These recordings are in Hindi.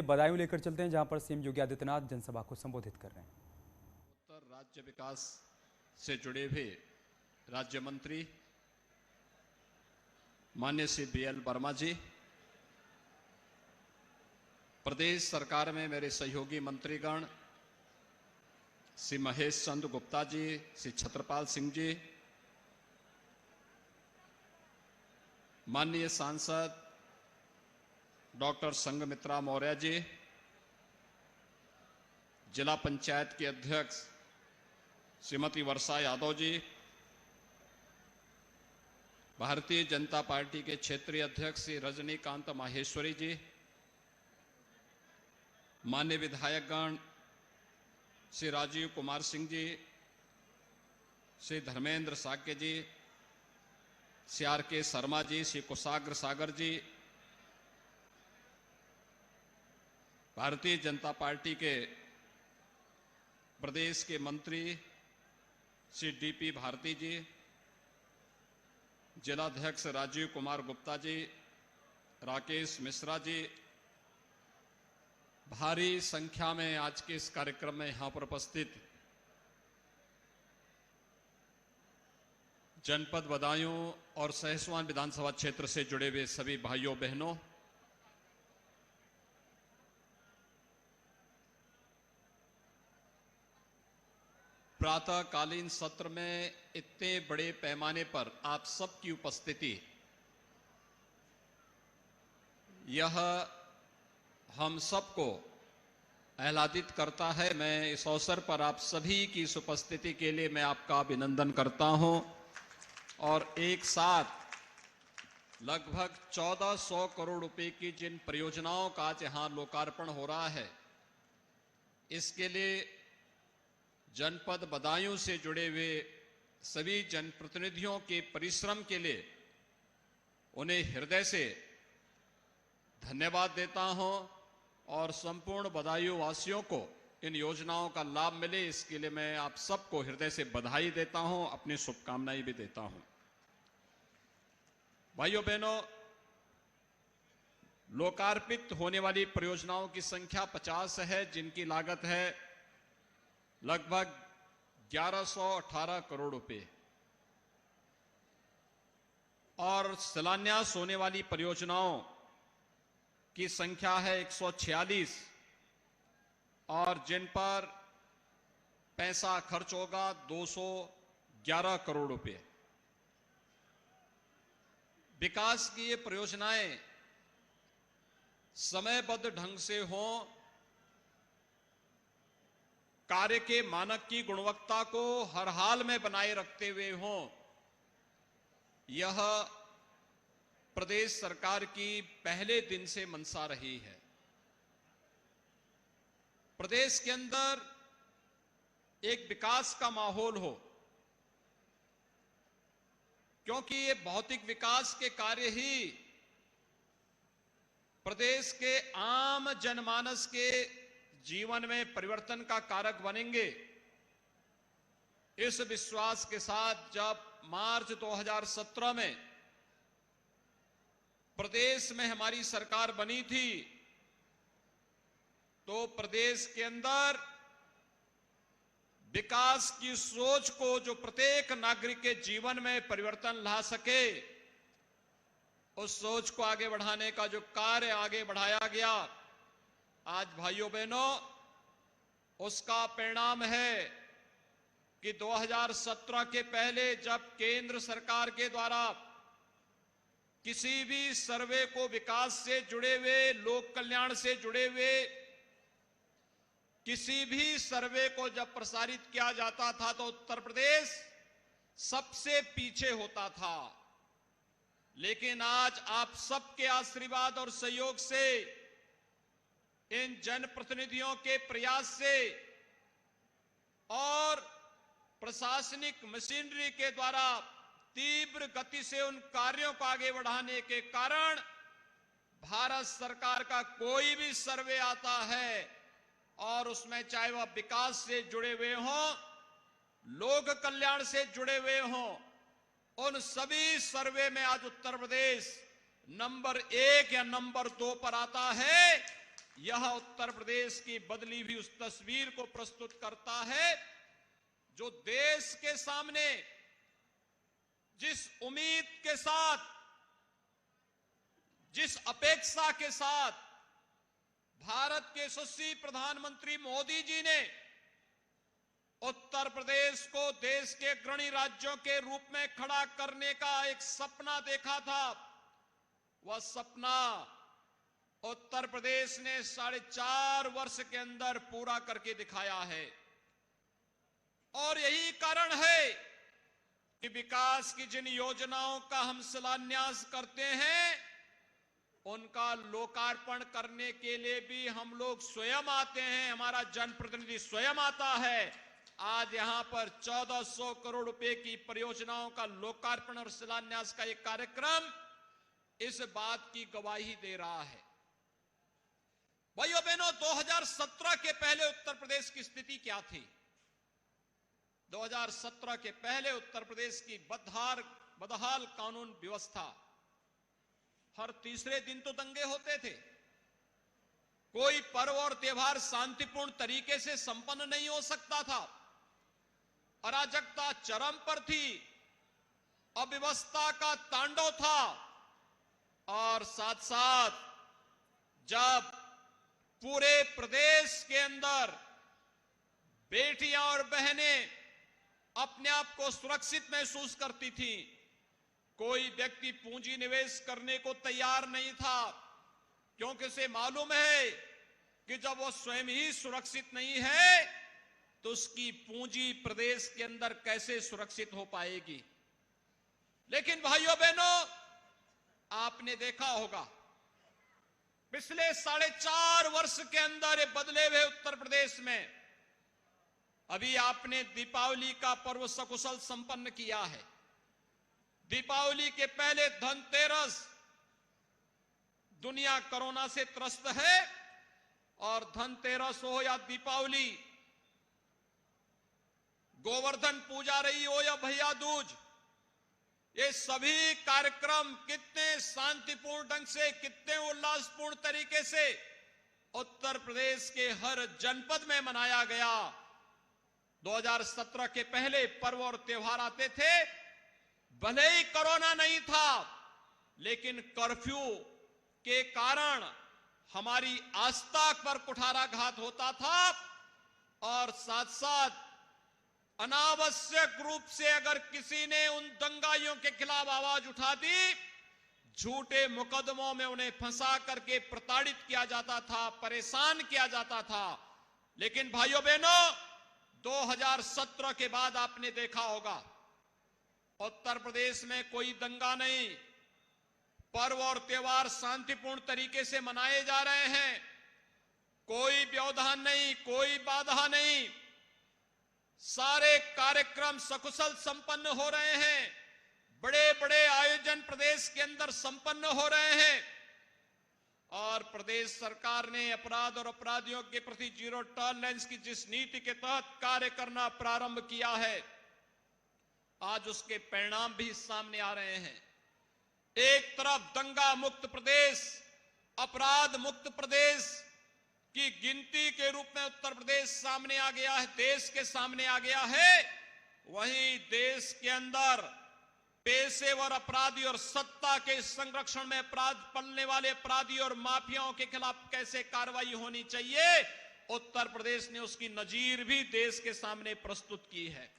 बदायूं लेकर चलते हैं, जहां पर सीएम योगी आदित्यनाथ जनसभा को संबोधित कर रहे हैं। उत्तर राज्य विकास से जुड़े हुए राज्य मंत्री माननीय श्री BL वर्मा जी, प्रदेश सरकार में मेरे सहयोगी मंत्रीगण श्री महेश चंद्र गुप्ता जी, श्री छत्रपाल सिंह जी, माननीय सांसद डॉक्टर संघमित्रा मौर्य जी, जिला पंचायत के अध्यक्ष श्रीमती वर्षा यादव जी, भारतीय जनता पार्टी के क्षेत्रीय अध्यक्ष श्री रजनीकांत माहेश्वरी जी, माननीय विधायकगण श्री राजीव कुमार सिंह जी, श्री धर्मेंद्र साक्य जी, श्री RK शर्मा जी, श्री कुशाग्र सागर जी, भारतीय जनता पार्टी के प्रदेश के मंत्री श्री DP भारती जी, जिलाध्यक्ष राजीव कुमार गुप्ता जी, राकेश मिश्रा जी, भारी संख्या में आज के इस कार्यक्रम में यहां पर उपस्थित जनपद बदायूं और सहसवान विधानसभा क्षेत्र से जुड़े हुए सभी भाइयों बहनों, प्रातःकालीन सत्र में इतने बड़े पैमाने पर आप सबकी उपस्थिति, यह हम सबको आह्लादित करता है। मैं इस अवसर पर आप सभी की इस उपस्थिति के लिए मैं आपका अभिनंदन करता हूं और एक साथ लगभग 1400 करोड़ रुपए की जिन परियोजनाओं का आज यहां लोकार्पण हो रहा है, इसके लिए जनपद बदायूं से जुड़े हुए सभी जनप्रतिनिधियों के परिश्रम के लिए उन्हें हृदय से धन्यवाद देता हूं और संपूर्ण बदायूं वासियों को इन योजनाओं का लाभ मिले, इसके लिए मैं आप सबको हृदय से बधाई देता हूं, अपनी शुभकामनाएं भी देता हूं। भाइयों बहनों, लोकार्पित होने वाली परियोजनाओं की संख्या 50 है, जिनकी लागत है लगभग 1118 करोड़ रुपए और शिलान्यास होने वाली परियोजनाओं की संख्या है 146 और जिन पर पैसा खर्च होगा 211 करोड़ रुपए। विकास की ये परियोजनाएं समयबद्ध ढंग से हों, कार्य के मानक की गुणवत्ता को हर हाल में बनाए रखते हुए हों, यह प्रदेश सरकार की पहले दिन से मंशा रही है। प्रदेश के अंदर एक विकास का माहौल हो, क्योंकि ये भौतिक विकास के कार्य ही प्रदेश के आम जनमानस के जीवन में परिवर्तन का कारक बनेंगे। इस विश्वास के साथ जब मार्च 2017 में प्रदेश में हमारी सरकार बनी थी, तो प्रदेश के अंदर विकास की सोच को जो प्रत्येक नागरिक के जीवन में परिवर्तन ला सके, उस सोच को आगे बढ़ाने का जो कार्य आगे बढ़ाया गया, आज भाइयों बहनों, उसका परिणाम है कि 2017 के पहले जब केंद्र सरकार के द्वारा किसी भी सर्वे को विकास से जुड़े हुए, लोक कल्याण से जुड़े हुए किसी भी सर्वे को जब प्रसारित किया जाता था, तो उत्तर प्रदेश सबसे पीछे होता था। लेकिन आज आप सबके आशीर्वाद और सहयोग से, इन जनप्रतिनिधियों के प्रयास से और प्रशासनिक मशीनरी के द्वारा तीव्र गति से उन कार्यों को आगे बढ़ाने के कारण भारत सरकार का कोई भी सर्वे आता है और उसमें चाहे वह विकास से जुड़े हुए हों, लोक कल्याण से जुड़े हुए हों, उन सभी सर्वे में आज उत्तर प्रदेश नंबर 1 या नंबर 2 पर आता है। यह उत्तर प्रदेश की बदली हुई उस तस्वीर को प्रस्तुत करता है जो देश के सामने जिस उम्मीद के साथ, जिस अपेक्षा के साथ भारत के यशस्वी प्रधानमंत्री मोदी जी ने उत्तर प्रदेश को देश के अग्रणी राज्यों के रूप में खड़ा करने का एक सपना देखा था, वह सपना उत्तर प्रदेश ने 4.5 वर्ष के अंदर पूरा करके दिखाया है। और यही कारण है कि विकास की जिन योजनाओं का हम शिलान्यास करते हैं उनका लोकार्पण करने के लिए भी हम लोग स्वयं आते हैं, हमारा जनप्रतिनिधि स्वयं आता है। आज यहां पर 1400 करोड़ रुपए की परियोजनाओं का लोकार्पण और शिलान्यास का एक कार्यक्रम इस बात की गवाही दे रहा है। भाइयों बहनों, 2017 के पहले उत्तर प्रदेश की स्थिति क्या थी? 2017 के पहले उत्तर प्रदेश की बदहाल कानून व्यवस्था, हर तीसरे दिन तो दंगे होते थे, कोई पर्व और त्योहार शांतिपूर्ण तरीके से संपन्न नहीं हो सकता था, अराजकता चरम पर थी, अव्यवस्था का तांडव था। और साथ साथ जब पूरे प्रदेश के अंदर बेटियां और बहनें अपने आप को सुरक्षित महसूस करती थी, कोई व्यक्ति पूंजी निवेश करने को तैयार नहीं था, क्योंकि उसे मालूम है कि जब वो स्वयं ही सुरक्षित नहीं है तो उसकी पूंजी प्रदेश के अंदर कैसे सुरक्षित हो पाएगी। लेकिन भाइयों बहनों, आपने देखा होगा पिछले 4.5 वर्ष के अंदर ये बदले हुए उत्तर प्रदेश में अभी आपने दीपावली का पर्व सकुशल संपन्न किया है। दीपावली के पहले धनतेरस, दुनिया कोरोना से त्रस्त है, और धनतेरस हो या दीपावली, गोवर्धन पूजा रही हो या भैया दूज, ये सभी कार्यक्रम कितने शांतिपूर्ण ढंग से, कितने उल्लासपूर्ण तरीके से उत्तर प्रदेश के हर जनपद में मनाया गया। 2017 के पहले पर्व और त्योहार आते थे, भले ही कोरोना नहीं था, लेकिन कर्फ्यू के कारण हमारी आस्था पर कुठाराघात होता था, और साथ साथ अनावश्यक रूप से अगर किसी ने उन दंगाइयों के खिलाफ आवाज उठा दी, झूठे मुकदमों में उन्हें फंसा करके प्रताड़ित किया जाता था, परेशान किया जाता था। लेकिन भाइयों बहनों, 2017 के बाद आपने देखा होगा उत्तर प्रदेश में कोई दंगा नहीं, पर्व और त्योहार शांतिपूर्ण तरीके से मनाए जा रहे हैं, कोई व्यवधान नहीं, कोई बाधा नहीं, सारे कार्यक्रम सकुशल संपन्न हो रहे हैं, बड़े बड़े आयोजन प्रदेश के अंदर संपन्न हो रहे हैं। और प्रदेश सरकार ने अपराध और अपराधियों के प्रति जीरो टॉलरेंस की जिस नीति के तहत कार्य करना प्रारंभ किया है, आज उसके परिणाम भी सामने आ रहे हैं। एक तरफ दंगा मुक्त प्रदेश, अपराध मुक्त प्रदेश की गिनती के रूप में उत्तर प्रदेश सामने आ गया है, देश के सामने आ गया है, वहीं देश के अंदर पेशेवर अपराधी और सत्ता के संरक्षण में अपराध पलने वाले अपराधी और माफियाओं के खिलाफ कैसे कार्रवाई होनी चाहिए, उत्तर प्रदेश ने उसकी नजीर भी देश के सामने प्रस्तुत की है।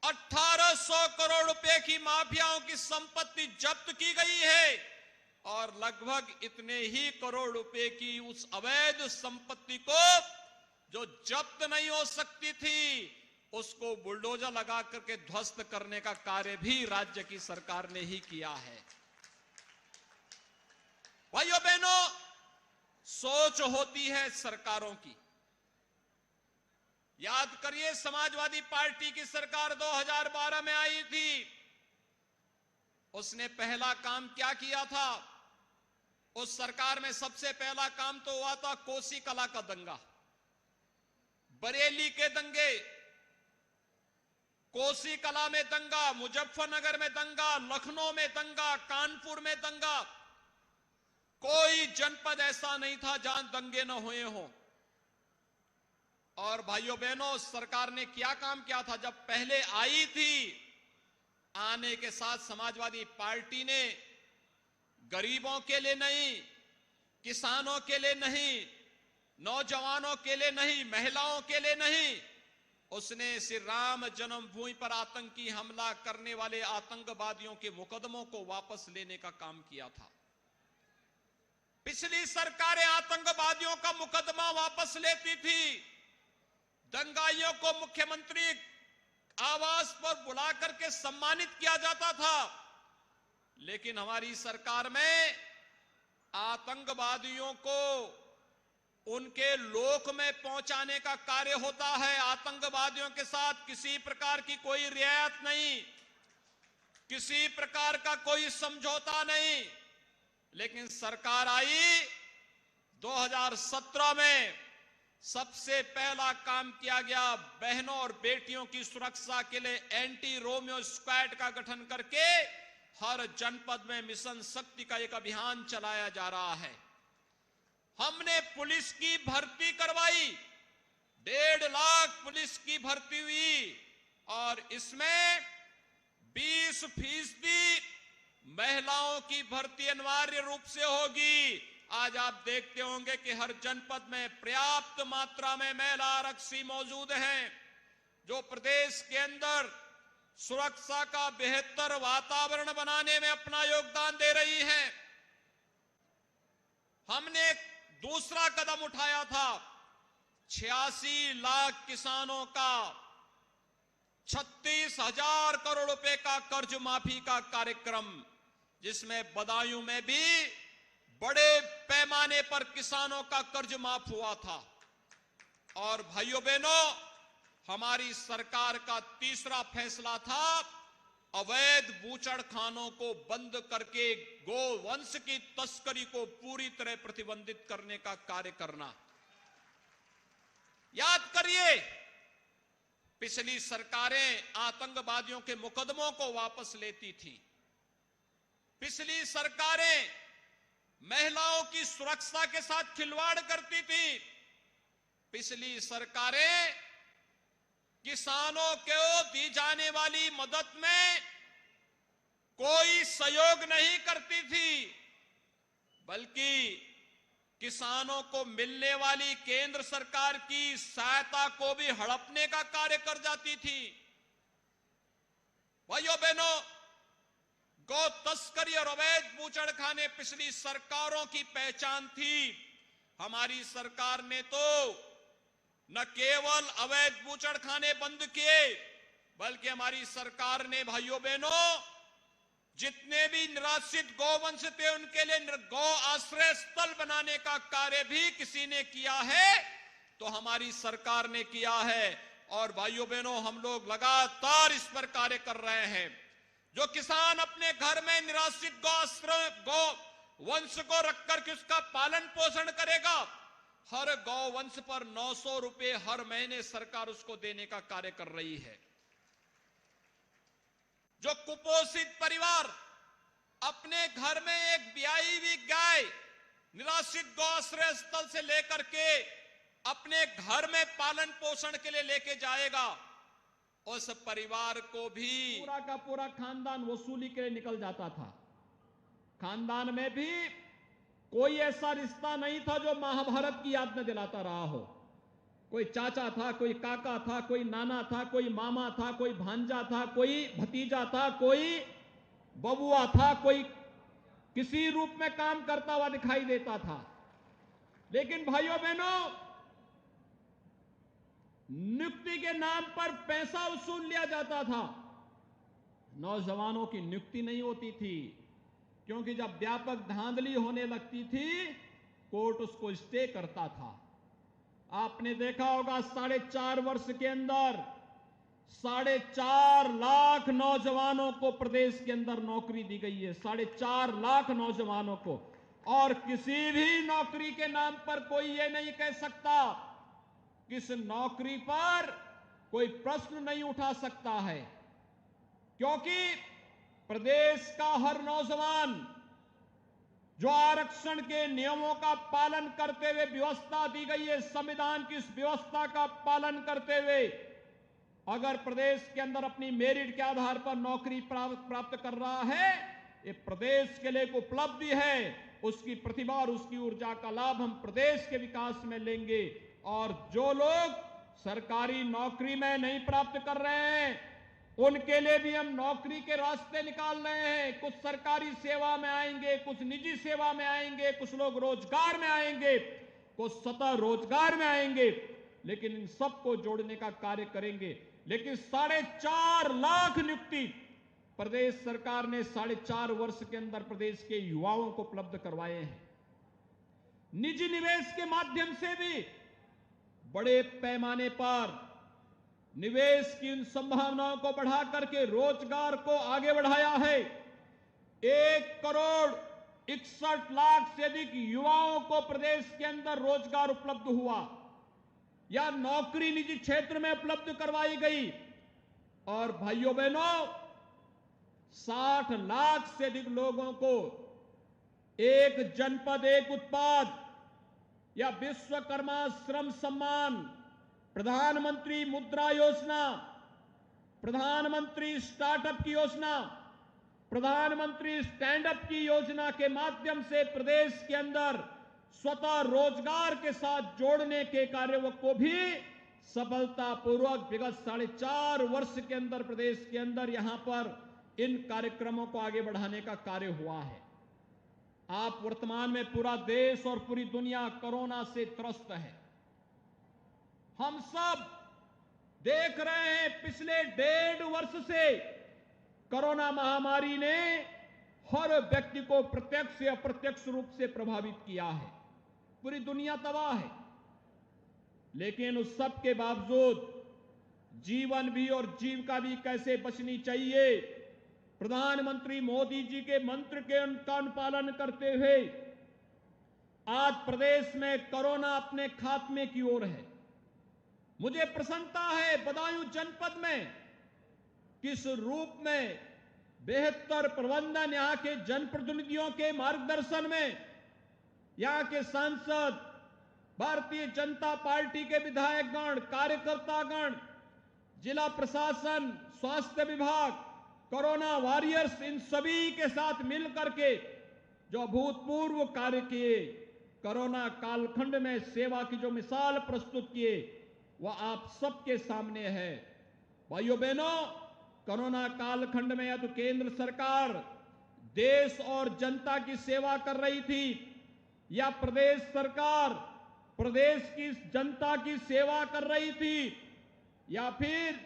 1800 करोड़ रुपए की माफियाओं की संपत्ति जब्त की गई है, और लगभग इतने ही करोड़ रुपए की उस अवैध संपत्ति को जो जब्त नहीं हो सकती थी, उसको बुलडोजर लगा करके ध्वस्त करने का कार्य भी राज्य की सरकार ने ही किया है। भाइयों बहनों, सोच होती है सरकारों की। याद करिए, समाजवादी पार्टी की सरकार 2012 में आई थी, उसने पहला काम क्या किया था? उस सरकार में सबसे पहला काम तो हुआ था कोसी कला का दंगा, बरेली के दंगे, कोसी कला में दंगा, मुजफ्फरनगर में दंगा, लखनऊ में दंगा, कानपुर में दंगा। कोई जनपद ऐसा नहीं था जहां दंगे न हुए हों। और भाइयों बहनों, सरकार ने क्या काम किया था जब पहले आई थी? आने के साथ समाजवादी पार्टी ने गरीबों के लिए नहीं, किसानों के लिए नहीं, नौजवानों के लिए नहीं, महिलाओं के लिए नहीं, उसने श्री राम जन्मभूमि पर आतंकी हमला करने वाले आतंकवादियों के मुकदमों को वापस लेने का काम किया था। पिछली सरकारें आतंकवादियों का मुकदमा वापस लेती थी, दंगाइयों को मुख्यमंत्री आवास पर बुला करके सम्मानित किया जाता था। लेकिन हमारी सरकार में आतंकवादियों को उनके लोक में पहुंचाने का कार्य होता है। आतंकवादियों के साथ किसी प्रकार की कोई रियायत नहीं, किसी प्रकार का कोई समझौता नहीं। लेकिन सरकार आई 2017 में, सबसे पहला काम किया गया, बहनों और बेटियों की सुरक्षा के लिए एंटी रोमियो स्क्वाड का गठन करके हर जनपद में मिशन शक्ति का एक अभियान चलाया जा रहा है। हमने पुलिस की भर्ती करवाई, 1.5 लाख पुलिस की भर्ती हुई और इसमें 20% महिलाओं की भर्ती अनिवार्य रूप से होगी। आज आप देखते होंगे कि हर जनपद में पर्याप्त मात्रा में महिला आरक्षी मौजूद हैं, जो प्रदेश के अंदर सुरक्षा का बेहतर वातावरण बनाने में अपना योगदान दे रही हैं। हमने दूसरा कदम उठाया था, 86 लाख किसानों का 36,000 करोड़ रुपए का कर्ज माफी का कार्यक्रम, जिसमें बदायूं में भी बड़े पैमाने पर किसानों का कर्ज माफ हुआ था। और भाइयों बहनों, हमारी सरकार का तीसरा फैसला था अवैध बूचड़खानों को बंद करके गोवंश की तस्करी को पूरी तरह प्रतिबंधित करने का कार्य करना। याद करिए, पिछली सरकारें आतंकवादियों के मुकदमों को वापस लेती थी, पिछली सरकारें महिलाओं की सुरक्षा के साथ खिलवाड़ करती थी, पिछली सरकारें किसानों को दी जाने वाली मदद में कोई सहयोग नहीं करती थी, बल्कि किसानों को मिलने वाली केंद्र सरकार की सहायता को भी हड़पने का कार्य कर जाती थी। भाइयों बहनों, गौ तस्करी और अवैध बूचड़खाने पिछली सरकारों की पहचान थी। हमारी सरकार ने तो न केवल अवैध बूचड़खाने बंद किए, बल्कि हमारी सरकार ने भाइयों बहनों जितने भी निराश्रित गौवंश थे उनके लिए गौ आश्रय स्थल बनाने का कार्य भी किसी ने किया है तो हमारी सरकार ने किया है। और भाइयों बहनों, हम लोग लगातार इस पर कार्य कर रहे हैं। जो किसान अपने घर में निराश्रित गौ वंश को रखकर के उसका पालन पोषण करेगा, हर गौवंश पर 900 रुपए हर महीने सरकार उसको देने का कार्य कर रही है। जो कुपोषित परिवार अपने घर में एक ब्याई हुई गाय निराश्रित गौआश्रय स्थल से लेकर के अपने घर में पालन पोषण के लिए लेके जाएगा, उस परिवार को भी पूरा का पूरा खानदान वसूली के लिए निकल जाता था। खानदान में भी कोई ऐसा रिश्ता नहीं था जो महाभारत की याद में दिलाता रहा हो। कोई चाचा था, कोई काका था, कोई नाना था, कोई मामा था, कोई भांजा था, कोई भतीजा था, कोई बबुआ था, कोई किसी रूप में काम करता हुआ दिखाई देता था। लेकिन भाइयों बहनों, नियुक्ति के नाम पर पैसा वसूल लिया जाता था, नौजवानों की नियुक्ति नहीं होती थी, क्योंकि जब व्यापक धांधली होने लगती थी कोर्ट उसको स्टे करता था। आपने देखा होगा 4.5 वर्ष के अंदर 4.5 लाख नौजवानों को प्रदेश के अंदर नौकरी दी गई है, 4.5 लाख नौजवानों को। और किसी भी नौकरी के नाम पर कोई ये नहीं कह सकता कि इस नौकरी पर कोई प्रश्न नहीं उठा सकता है, क्योंकि प्रदेश का हर नौजवान जो आरक्षण के नियमों का पालन करते हुए व्यवस्था दी गई है, संविधान की इस व्यवस्था का पालन करते हुए अगर प्रदेश के अंदर अपनी मेरिट के आधार पर नौकरी प्राप्त कर रहा है, ये प्रदेश के लिए एक उपलब्धि है। उसकी प्रतिभा और उसकी ऊर्जा का लाभ हम प्रदेश के विकास में लेंगे। और जो लोग सरकारी नौकरी में नहीं प्राप्त कर रहे हैं, उनके लिए भी हम नौकरी के रास्ते निकाल रहे हैं। कुछ सरकारी सेवा में आएंगे, कुछ निजी सेवा में आएंगे, कुछ लोग रोजगार में आएंगे, कुछ स्वतः रोजगार में आएंगे, लेकिन इन सबको जोड़ने का कार्य करेंगे। लेकिन 4.5 लाख नियुक्ति प्रदेश सरकार ने 4.5 वर्ष के अंदर प्रदेश के युवाओं को उपलब्ध करवाए हैं। निजी निवेश के माध्यम से भी बड़े पैमाने पर निवेश की उन संभावनाओं को बढ़ा करके रोजगार को आगे बढ़ाया है। 1,61,00,000 से अधिक युवाओं को प्रदेश के अंदर रोजगार उपलब्ध हुआ या नौकरी निजी क्षेत्र में उपलब्ध करवाई गई। और भाइयों बहनों, 60 लाख से अधिक लोगों को एक जनपद एक उत्पाद या विश्वकर्मा श्रम सम्मान, प्रधानमंत्री मुद्रा योजना, प्रधानमंत्री स्टार्टअप की योजना, प्रधानमंत्री स्टैंड अप की योजना के माध्यम से प्रदेश के अंदर स्वतः रोजगार के साथ जोड़ने के कार्यों को भी सफलतापूर्वक विगत 4.5 वर्ष के अंदर प्रदेश के अंदर यहां पर इन कार्यक्रमों को आगे बढ़ाने का कार्य हुआ है। आप वर्तमान में पूरा देश और पूरी दुनिया कोरोना से त्रस्त है। हम सब देख रहे हैं पिछले 1.5 वर्ष से कोरोना महामारी ने हर व्यक्ति को प्रत्यक्ष या अप्रत्यक्ष रूप से प्रभावित किया है। पूरी दुनिया तबाह है, लेकिन उस सब के बावजूद जीवन भी और जीविका भी कैसे बचनी चाहिए, प्रधानमंत्री मोदी जी के मंत्र के उनका अनुपालन करते हुए आज प्रदेश में कोरोना अपने खात्मे की ओर है। मुझे प्रसन्नता है बदायूं जनपद में किस रूप में बेहतर प्रबंधन यहां के जनप्रतिनिधियों के मार्गदर्शन में यहां के सांसद, भारतीय जनता पार्टी के विधायकगण, कार्यकर्तागण, जिला प्रशासन, स्वास्थ्य विभाग, कोरोना वॉरियर्स, इन सभी के साथ मिलकर के जो अभूतपूर्व कार्य किए, कोरोना कालखंड में सेवा की जो मिसाल प्रस्तुत किए, वह आप सबके सामने है। भाइयों बहनों, कोरोना कालखंड में या तो केंद्र सरकार देश और जनता की सेवा कर रही थी या प्रदेश सरकार प्रदेश की जनता की सेवा कर रही थी या फिर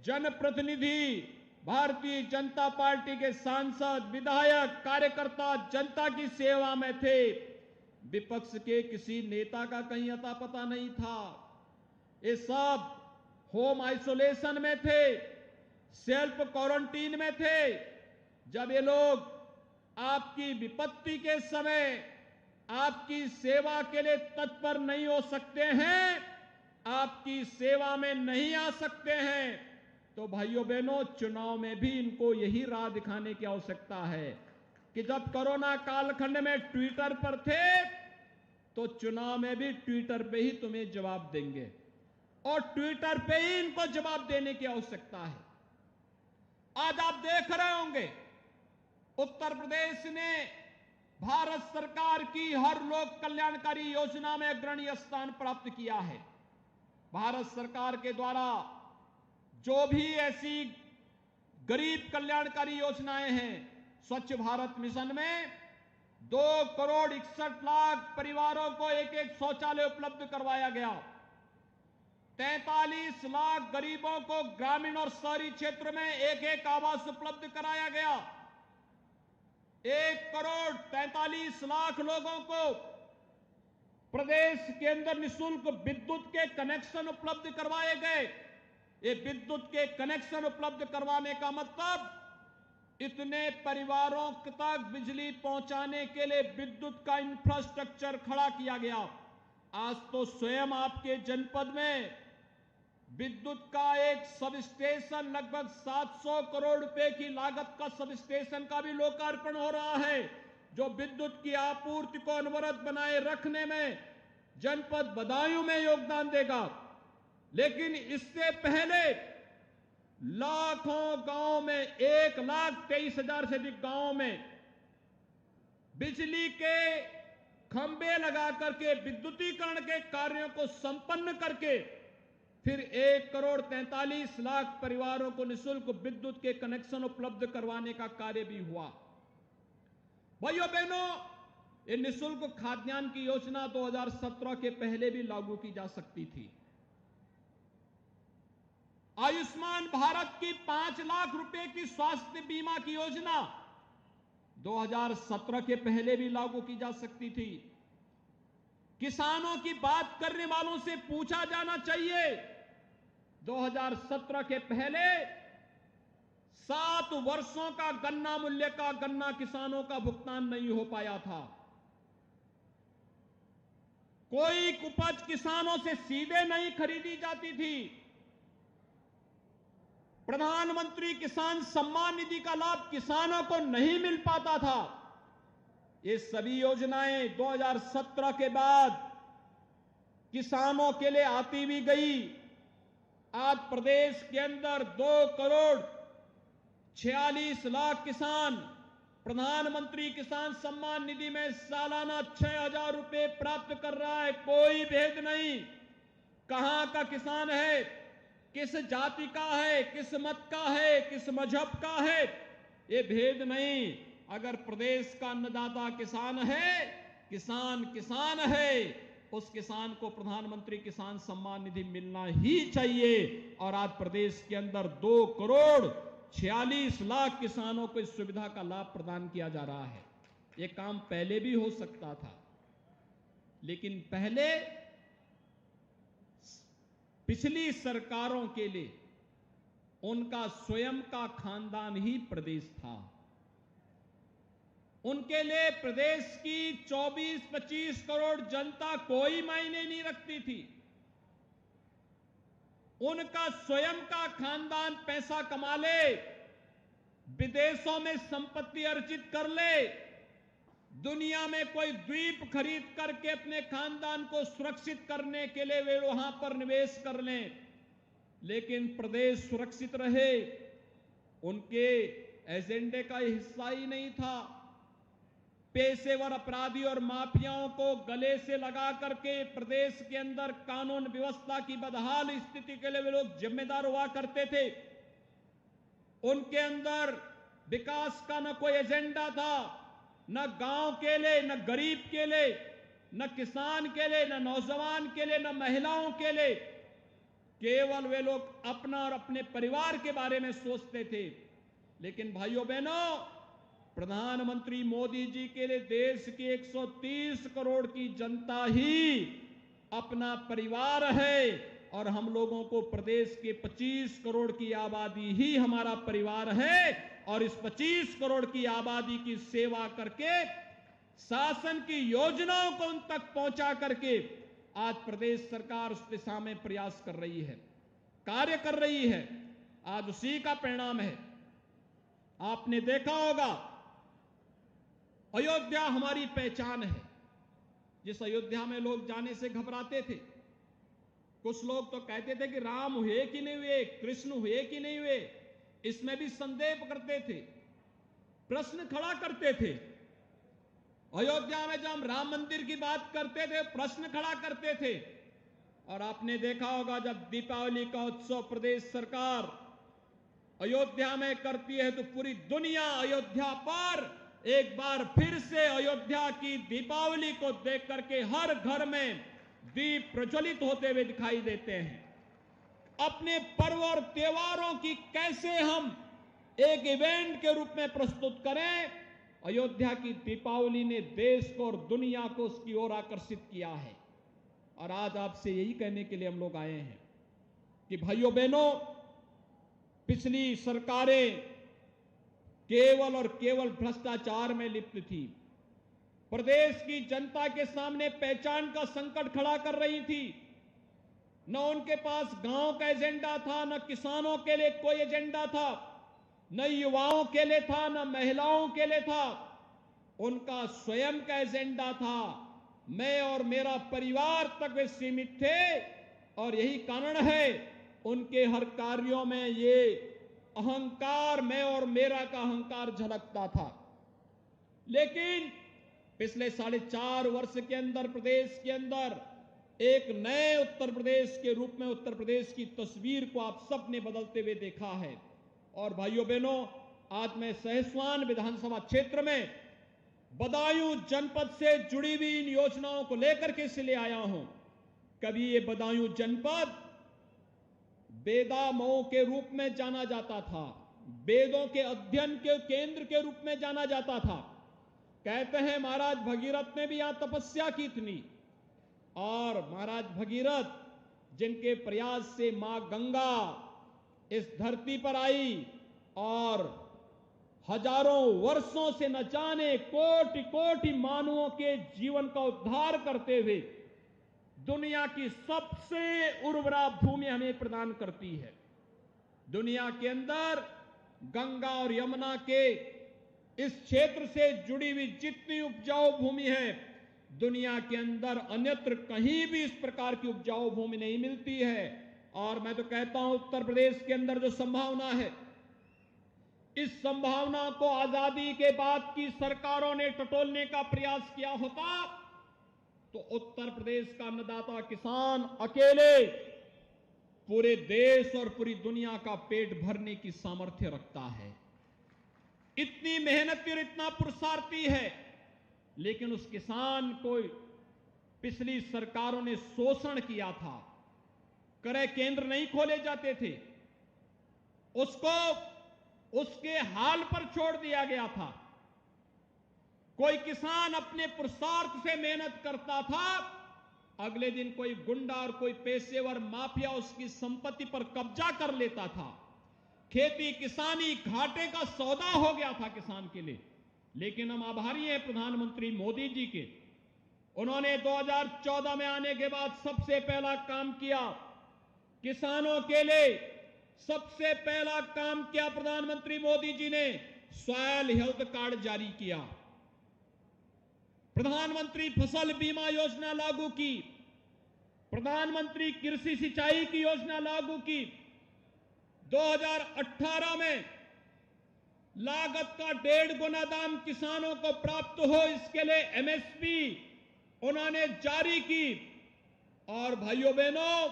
जनप्रतिनिधि, भारतीय जनता पार्टी के सांसद, विधायक, कार्यकर्ता जनता की सेवा में थे। विपक्ष के किसी नेता का कहीं अता पता नहीं था। ये सब होम आइसोलेशन में थे, सेल्फ क्वारंटीन में थे। जब ये लोग आपकी विपत्ति के समय आपकी सेवा के लिए तत्पर नहीं हो सकते हैं, आपकी सेवा में नहीं आ सकते हैं, तो भाइयों बहनों, चुनाव में भी इनको यही राह दिखाने की आवश्यकता है कि जब कोरोना कालखंड में ट्विटर पर थे तो चुनाव में भी ट्विटर पे ही तुम्हें जवाब देंगे और ट्विटर पे ही इनको जवाब देने की आवश्यकता है। आज आप देख रहे होंगे उत्तर प्रदेश ने भारत सरकार की हर लोक कल्याणकारी योजना में अग्रणी स्थान प्राप्त किया है। भारत सरकार के द्वारा जो भी ऐसी गरीब कल्याणकारी योजनाएं हैं, स्वच्छ भारत मिशन में 2,61,00,000 परिवारों को एक एक शौचालय उपलब्ध करवाया गया। 43 लाख गरीबों को ग्रामीण और शहरी क्षेत्र में एक एक आवास उपलब्ध कराया गया। 1,43,00,000 लोगों को प्रदेश के अंदर निःशुल्क विद्युत के कनेक्शन उपलब्ध करवाए गए। ये विद्युत के कनेक्शन उपलब्ध करवाने का मतलब इतने परिवारों तक बिजली पहुंचाने के लिए विद्युत का इंफ्रास्ट्रक्चर खड़ा किया गया। आज तो स्वयं आपके जनपद में विद्युत का एक सब स्टेशन, लगभग 700 करोड़ रुपए की लागत का सब स्टेशन का भी लोकार्पण हो रहा है। जो विद्युत की आपूर्ति को अनवरत बनाए रखने में जनपद बदायूं में योगदान देगा। लेकिन इससे पहले लाखों गांव में 1,23,000 से अधिक गांवों में बिजली के खंभे लगा करके विद्युतीकरण के कार्यों को संपन्न करके फिर 1,43,00,000 परिवारों को निःशुल्क विद्युत के कनेक्शन उपलब्ध करवाने का कार्य भी हुआ। भाइयों बहनों, ये निःशुल्क खाद्यान्न की योजना 2017 के पहले भी लागू की जा सकती थी। आयुष्मान भारत की 5 लाख रुपए की स्वास्थ्य बीमा की योजना 2017 के पहले भी लागू की जा सकती थी। किसानों की बात करने वालों से पूछा जाना चाहिए, 2017 के पहले 7 वर्षों का गन्ना मूल्य का गन्ना किसानों का भुगतान नहीं हो पाया था। कोई उपज किसानों से सीधे नहीं खरीदी जाती थी। प्रधानमंत्री किसान सम्मान निधि का लाभ किसानों को नहीं मिल पाता था। ये सभी योजनाएं 2017 के बाद किसानों के लिए आती भी गई। आज प्रदेश के अंदर 2,46,00,000 किसान प्रधानमंत्री किसान सम्मान निधि में सालाना 6,000 रुपए प्राप्त कर रहा है। कोई भेद नहीं, कहां का किसान है, किस जाति का है, किस मत का है, किस मजहब का है, ये भेद नहीं। अगर प्रदेश का अन्नदाता किसान है, किसान किसान है, उस किसान को प्रधानमंत्री किसान सम्मान निधि मिलना ही चाहिए। और आज प्रदेश के अंदर 2,46,00,000 किसानों को इस सुविधा का लाभ प्रदान किया जा रहा है। ये काम पहले भी हो सकता था, लेकिन पहले पिछली सरकारों के लिए उनका स्वयं का खानदान ही प्रदेश था। उनके लिए प्रदेश की 24-25 करोड़ जनता कोई मायने नहीं रखती थी। उनका स्वयं का खानदान पैसा कमा ले, विदेशों में संपत्ति अर्जित कर ले, दुनिया में कोई द्वीप खरीद करके अपने खानदान को सुरक्षित करने के लिए वे वहां पर निवेश कर लें, लेकिन प्रदेश सुरक्षित रहे, उनके एजेंडे का हिस्सा ही नहीं था। पेशेवर अपराधी और माफियाओं को गले से लगा करके प्रदेश के अंदर कानून व्यवस्था की बदहाल स्थिति के लिए वे लोग जिम्मेदार हुआ करते थे। उनके अंदर विकास का न कोई एजेंडा था, न गांव के लिए, न गरीब के लिए, न किसान के लिए, न नौजवान के लिए, न महिलाओं के लिए। केवल वे लोग अपना और अपने परिवार के बारे में सोचते थे। लेकिन भाइयों बहनों, प्रधानमंत्री मोदी जी के लिए देश की 130 करोड़ की जनता ही अपना परिवार है, और हम लोगों को प्रदेश के 25 करोड़ की आबादी ही हमारा परिवार है। और इस 25 करोड़ की आबादी की सेवा करके, शासन की योजनाओं को उन तक पहुंचा करके आज प्रदेश सरकार उस दिशा में प्रयास कर रही है, कार्य कर रही है। आज उसी का परिणाम है। आपने देखा होगा, अयोध्या हमारी पहचान है। जिस अयोध्या में लोग जाने से घबराते थे, कुछ लोग तो कहते थे कि राम हुए कि नहीं हुए, कृष्ण हुए कि नहीं हुए, इसमें भी संदेह करते थे, प्रश्न खड़ा करते थे। अयोध्या में जब हम राम मंदिर की बात करते थे, प्रश्न खड़ा करते थे। और आपने देखा होगा, जब दीपावली का उत्सव प्रदेश सरकार अयोध्या में करती है तो पूरी दुनिया अयोध्या पर एक बार फिर से अयोध्या की दीपावली को देख करके हर घर में दीप प्रज्वलित होते हुए दिखाई देते हैं। अपने पर्व और त्योहारों की कैसे हम एक इवेंट के रूप में प्रस्तुत करें, अयोध्या की दीपावली ने देश को और दुनिया को उसकी ओर आकर्षित किया है। और आज आपसे यही कहने के लिए हम लोग आए हैं कि भाइयों बहनों, पिछली सरकारें केवल और केवल भ्रष्टाचार में लिप्त थी। प्रदेश की जनता के सामने पहचान का संकट खड़ा कर रही थी। न उनके पास गांव का एजेंडा था, न किसानों के लिए कोई एजेंडा था, न युवाओं के लिए था, न महिलाओं के लिए था। उनका स्वयं का एजेंडा था। मैं और मेरा परिवार तक वे सीमित थे और यही कारण है उनके हर कार्यों में ये अहंकार, मैं और मेरा का अहंकार झलकता था। लेकिन पिछले 4.5 वर्ष के अंदर प्रदेश के अंदर एक नए उत्तर प्रदेश के रूप में उत्तर प्रदेश की तस्वीर को आप सब ने बदलते हुए देखा है। और भाइयों बहनों, आज मैं सहेसवान विधानसभा क्षेत्र में बदायूं जनपद से जुड़ी हुई इन योजनाओं को लेकर के इसलिए आया हूं। कभी ये बदायूं जनपद वेदा मऊ के रूप में जाना जाता था, वेदों के अध्ययन के केंद्र के रूप में जाना जाता था। कहते हैं महाराज भगीरथ ने भी यहां तपस्या की थी और महाराज भगीरथ जिनके प्रयास से मां गंगा इस धरती पर आई और हजारों वर्षों से न जाने कोटि कोटि मानवों के जीवन का उद्धार करते हुए दुनिया की सबसे उर्वरा भूमि हमें प्रदान करती है। दुनिया के अंदर गंगा और यमुना के इस क्षेत्र से जुड़ी हुई जितनी उपजाऊ भूमि है, दुनिया के अंदर अन्यत्र कहीं भी इस प्रकार की उपजाऊ भूमि नहीं मिलती है। और मैं तो कहता हूं उत्तर प्रदेश के अंदर जो संभावना है, इस संभावना को आजादी के बाद की सरकारों ने टटोलने का प्रयास किया होता तो उत्तर प्रदेश का अन्नदाता किसान अकेले पूरे देश और पूरी दुनिया का पेट भरने की सामर्थ्य रखता है। इतनी मेहनती और इतना पुरुषार्थी है, लेकिन उस किसान को पिछली सरकारों ने शोषण किया था। क्रय केंद्र नहीं खोले जाते थे, उसको उसके हाल पर छोड़ दिया गया था। कोई किसान अपने पुरुषार्थ से मेहनत करता था, अगले दिन कोई गुंडा और कोई पेशेवर माफिया उसकी संपत्ति पर कब्जा कर लेता था। खेती किसानी घाटे का सौदा हो गया था किसान के लिए। लेकिन हम आभारी हैं प्रधानमंत्री मोदी जी के, उन्होंने 2014 में आने के बाद सबसे पहला काम किया किसानों के लिए। सबसे पहला काम किया प्रधानमंत्री मोदी जी ने, सॉयल हेल्थ कार्ड जारी किया। प्रधानमंत्री फसल बीमा योजना लागू की, प्रधानमंत्री कृषि सिंचाई की योजना लागू की। 2018 में लागत का 1.5 गुना दाम किसानों को प्राप्त हो, इसके लिए एमएसपी उन्होंने जारी की। और भाइयों बहनों,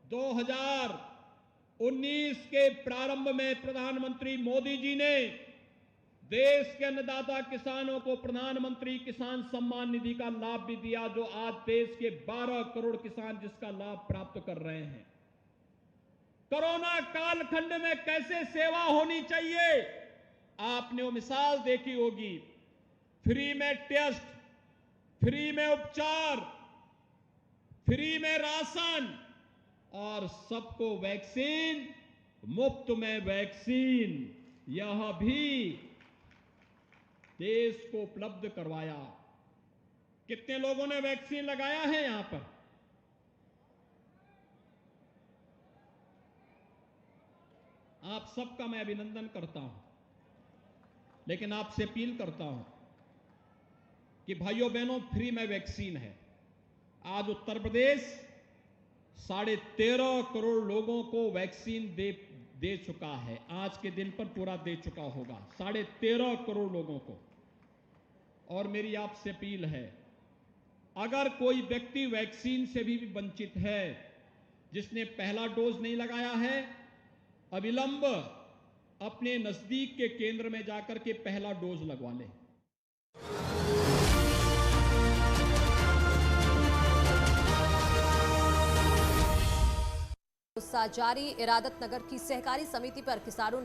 2019 के प्रारंभ में प्रधानमंत्री मोदी जी ने देश के अन्नदाता किसानों को प्रधानमंत्री किसान सम्मान निधि का लाभ भी दिया, जो आज देश के 12 करोड़ किसान जिसका लाभ प्राप्त कर रहे हैं। कोरोना कालखंड में कैसे सेवा होनी चाहिए, आपने वो मिसाल देखी होगी। फ्री में टेस्ट, फ्री में उपचार, फ्री में राशन और सबको वैक्सीन, मुफ्त में वैक्सीन, यह भी देश को उपलब्ध करवाया। कितने लोगों ने वैक्सीन लगाया है यहां पर? आप सबका मैं अभिनंदन करता हूं, लेकिन आपसे अपील करता हूं कि भाइयों बहनों, फ्री में वैक्सीन है। आज उत्तर प्रदेश 13.5 करोड़ लोगों को वैक्सीन दे चुका है। आज के दिन पर पूरा दे चुका होगा 13.5 करोड़ लोगों को। और मेरी आपसे अपील है, अगर कोई व्यक्ति वैक्सीन से भी वंचित है, जिसने पहला डोज नहीं लगाया है, अविलंब अपने नजदीक के केंद्र में जाकर के पहला डोज लगवा ले। गुस्सा जारी, इरादत नगर की सहकारी समिति पर किसानों ने